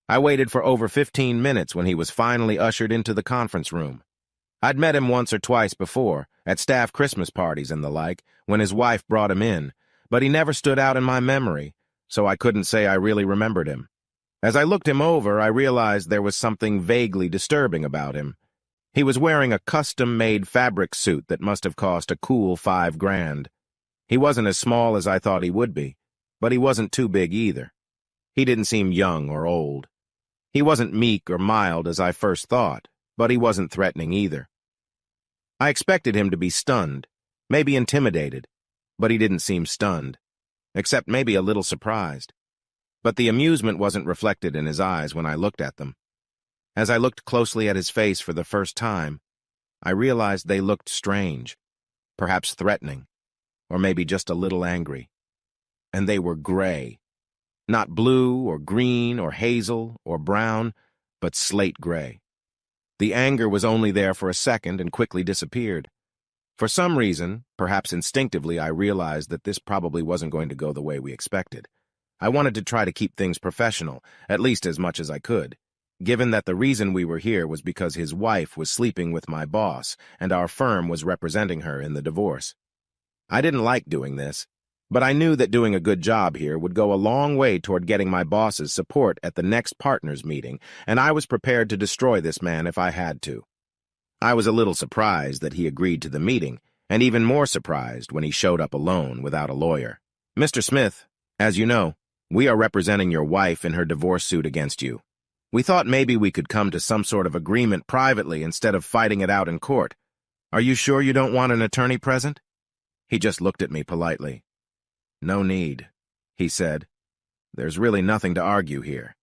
I waited for over 15 minutes when he was finally ushered into the conference room. I'd met him once or twice before, at staff Christmas parties and the like, when his wife brought him in, but he never stood out in my memory, so I couldn't say I really remembered him. As I looked him over, I realized there was something vaguely disturbing about him. He was wearing a custom-made fabric suit that must have cost a cool $5,000. He wasn't as small as I thought he would be, but he wasn't too big either. He didn't seem young or old. He wasn't meek or mild as I first thought, but he wasn't threatening either. I expected him to be stunned, maybe intimidated, but he didn't seem stunned, except maybe a little surprised. But the amusement wasn't reflected in his eyes when I looked at them. As I looked closely at his face for the first time, I realized they looked strange, perhaps threatening, or maybe just a little angry. And they were gray. Not blue or green or hazel or brown, but slate gray. The anger was only there for a second and quickly disappeared. For some reason, perhaps instinctively, I realized that this probably wasn't going to go the way we expected. I wanted to try to keep things professional, at least as much as I could, given that the reason we were here was because his wife was sleeping with my boss and our firm was representing her in the divorce. I didn't like doing this, but I knew that doing a good job here would go a long way toward getting my boss's support at the next partners meeting, and I was prepared to destroy this man if I had to. I was a little surprised that he agreed to the meeting, and even more surprised when he showed up alone without a lawyer. "Mr. Smith, as you know, we are representing your wife in her divorce suit against you. We thought maybe we could come to some sort of agreement privately instead of fighting it out in court. Are you sure you don't want an attorney present?" He just looked at me politely. "No need," he said. "There's really nothing to argue here."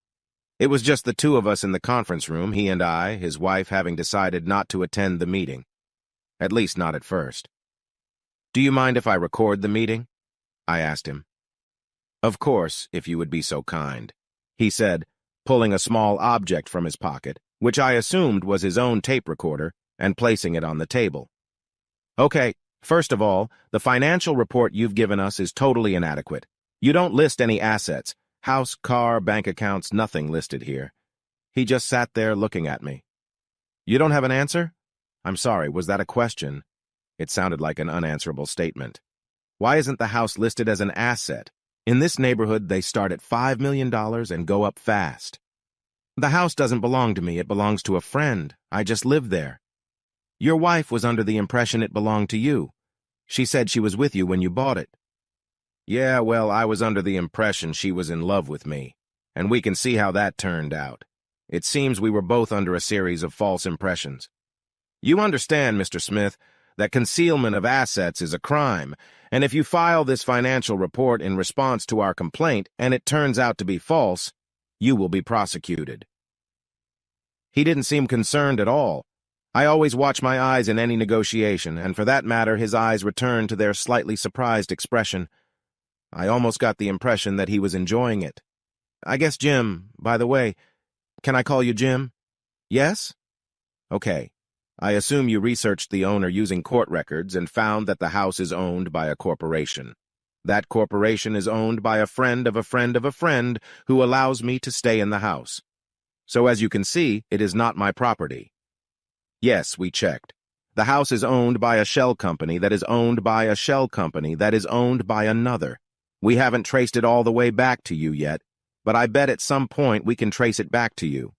It was just the two of us in the conference room, he and I, his wife having decided not to attend the meeting. At least not at first. "Do you mind if I record the meeting?" I asked him. "Of course, if you would be so kind," he said, pulling a small object from his pocket, which I assumed was his own tape recorder, and placing it on the table. "Okay. First of all, the financial report you've given us is totally inadequate. You don't list any assets. House, car, bank accounts, nothing listed here." He just sat there looking at me. "You don't have an answer?" "I'm sorry, was that a question?" It sounded like an unanswerable statement. "Why isn't the house listed as an asset? In this neighborhood, they start at $5 million and go up fast." "The house doesn't belong to me, it belongs to a friend. I just live there." "Your wife was under the impression it belonged to you. She said she was with you when you bought it." "Yeah, well, I was under the impression she was in love with me, and we can see how that turned out. It seems we were both under a series of false impressions. You understand, Mr. Smith, that concealment of assets is a crime, and if you file this financial report in response to our complaint and it turns out to be false, you will be prosecuted." He didn't seem concerned at all. I always watch my eyes in any negotiation, and for that matter, his eyes returned to their slightly surprised expression. I almost got the impression that he was enjoying it. "I guess Jim, by the way, can I call you Jim?" "Yes?" "Okay. I assume you researched the owner using court records and found that the house is owned by a corporation. That corporation is owned by a friend of a friend of a friend who allows me to stay in the house. So as you can see, it is not my property." "Yes, we checked. The house is owned by a shell company that is owned by a shell company that is owned by another. We haven't traced it all the way back to you yet, but I bet at some point we can trace it back to you.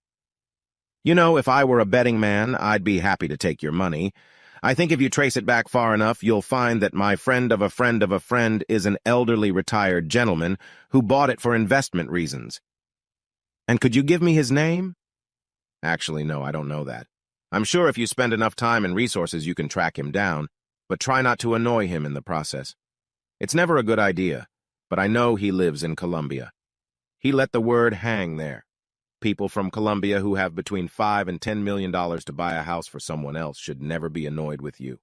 You know, if I were a betting man, I'd be happy to take your money. I think if you trace it back far enough, you'll find that my friend of a friend of a friend is an elderly retired gentleman who bought it for investment reasons." "And could you give me his name?" "Actually, no, I don't know that. I'm sure if you spend enough time and resources you can track him down, but try not to annoy him in the process. It's never a good idea, but I know he lives in Colombia." He let the word hang there. People from Colombia who have between $5 and $10 million to buy a house for someone else should never be annoyed with you.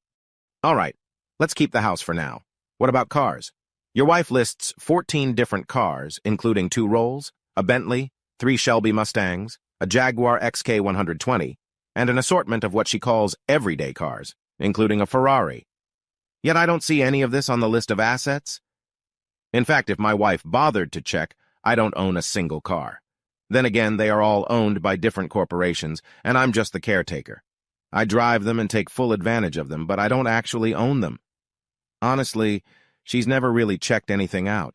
"All right, let's keep the house for now. What about cars? Your wife lists 14 different cars, including 2 Rolls, a Bentley, 3 Shelby Mustangs, a Jaguar XK120, and an assortment of what she calls everyday cars, including a Ferrari. Yet I don't see any of this on the list of assets. In fact, if my wife bothered to check, I don't own a single car. Then again, they are all owned by different corporations, and I'm just the caretaker. I drive them and take full advantage of them, but I don't actually own them. Honestly, she's never really checked anything out.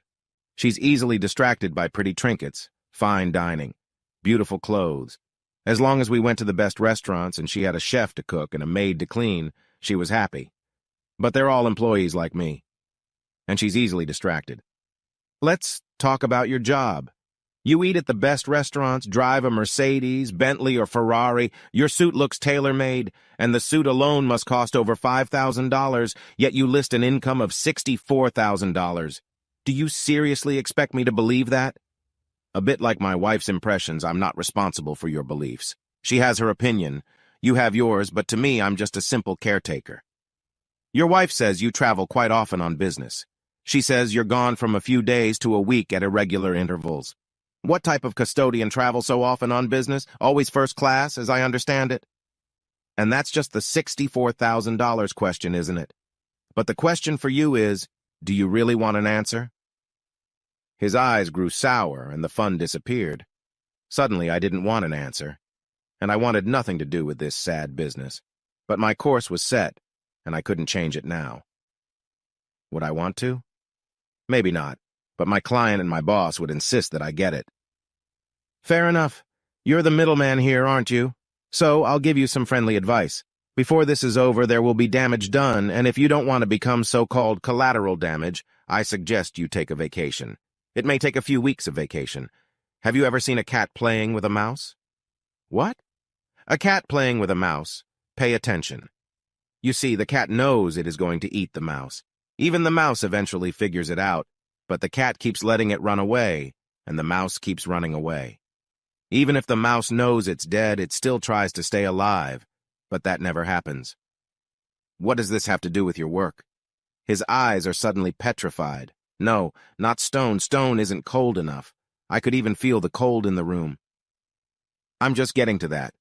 She's easily distracted by pretty trinkets, fine dining, beautiful clothes. As long as we went to the best restaurants and she had a chef to cook and a maid to clean, she was happy. But they're all employees like me. And she's easily distracted. Let's talk about your job. You eat at the best restaurants, drive a Mercedes, Bentley, or Ferrari, your suit looks tailor-made, and the suit alone must cost over $5,000, yet you list an income of $64,000. Do you seriously expect me to believe that? A bit like my wife's impressions, I'm not responsible for your beliefs. She has her opinion. You have yours, but to me, I'm just a simple caretaker. Your wife says you travel quite often on business. She says you're gone from a few days to a week at irregular intervals. What type of custodian travels so often on business? Always first class, as I understand it? And that's just the $64,000 question, isn't it? But the question for you is, do you really want an answer? His eyes grew sour and the fun disappeared. Suddenly, I didn't want an answer, and I wanted nothing to do with this sad business. But my course was set, and I couldn't change it now. Would I want to? Maybe not, but my client and my boss would insist that I get it. Fair enough. You're the middleman here, aren't you? So I'll give you some friendly advice. Before this is over, there will be damage done, and if you don't want to become so-called collateral damage, I suggest you take a vacation. It may take a few weeks of vacation. Have you ever seen a cat playing with a mouse? What? A cat playing with a mouse. Pay attention. You see, the cat knows it is going to eat the mouse. Even the mouse eventually figures it out, but the cat keeps letting it run away, and the mouse keeps running away. Even if the mouse knows it's dead, it still tries to stay alive, but that never happens. What does this have to do with your work? His eyes are suddenly petrified. No, not stone. Stone isn't cold enough. I could even feel the cold in the room. I'm just getting to that.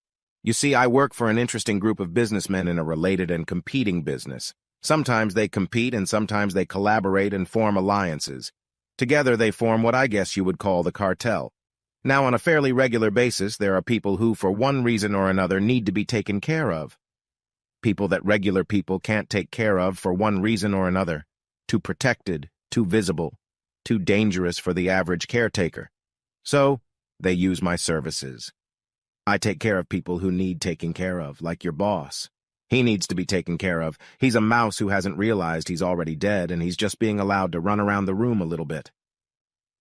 You see, I work for an interesting group of businessmen in a related and competing business. Sometimes they compete and sometimes they collaborate and form alliances. Together they form what I guess you would call the cartel. Now, on a fairly regular basis, there are people who, for one reason or another, need to be taken care of. People that regular people can't take care of for one reason or another. Too protected, too visible, too dangerous for the average caretaker. So, they use my services. I take care of people who need taking care of, like your boss. He needs to be taken care of. He's a mouse who hasn't realized he's already dead, and he's just being allowed to run around the room a little bit.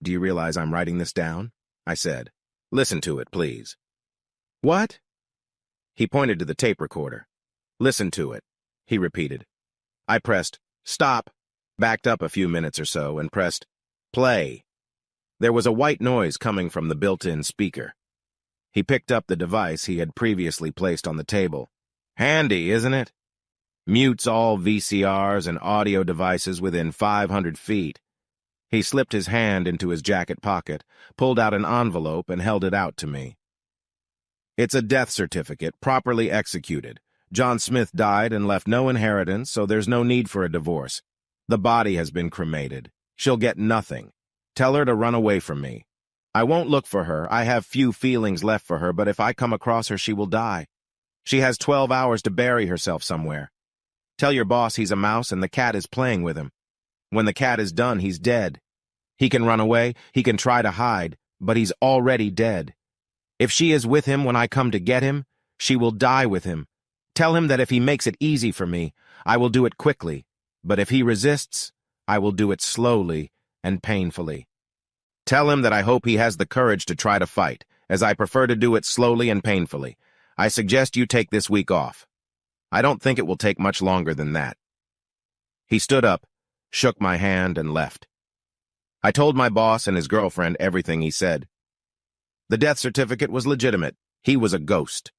Do you realize I'm writing this down? I said. Listen to it, please. What? He pointed to the tape recorder. Listen to it, he repeated. I pressed stop, backed up a few minutes or so, and pressed play. There was a white noise coming from the built-in speaker. He picked up the device he had previously placed on the table. Handy, isn't it? Mutes all VCRs and audio devices within 500 feet. He slipped his hand into his jacket pocket, pulled out an envelope, and held it out to me. It's a death certificate, properly executed. John Smith died and left no inheritance, so there's no need for a divorce. The body has been cremated. She'll get nothing. Tell her to run away from me. I won't look for her. I have few feelings left for her, but if I come across her, she will die. She has 12 hours to bury herself somewhere. Tell your boss he's a mouse and the cat is playing with him. When the cat is done, he's dead. He can run away, he can try to hide, but he's already dead. If she is with him when I come to get him, she will die with him. Tell him that if he makes it easy for me, I will do it quickly, but if he resists, I will do it slowly and painfully. Tell him that I hope he has the courage to try to fight, as I prefer to do it slowly and painfully. I suggest you take this week off. I don't think it will take much longer than that. He stood up, shook my hand, and left. I told my boss and his girlfriend everything he said. The death certificate was legitimate. He was a ghost.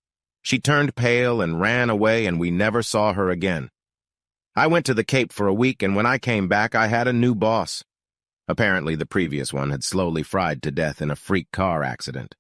She turned pale and ran away, and we never saw her again. I went to the Cape for a week, and when I came back, I had a new boss. Apparently, the previous one had slowly fried to death in a freak car accident.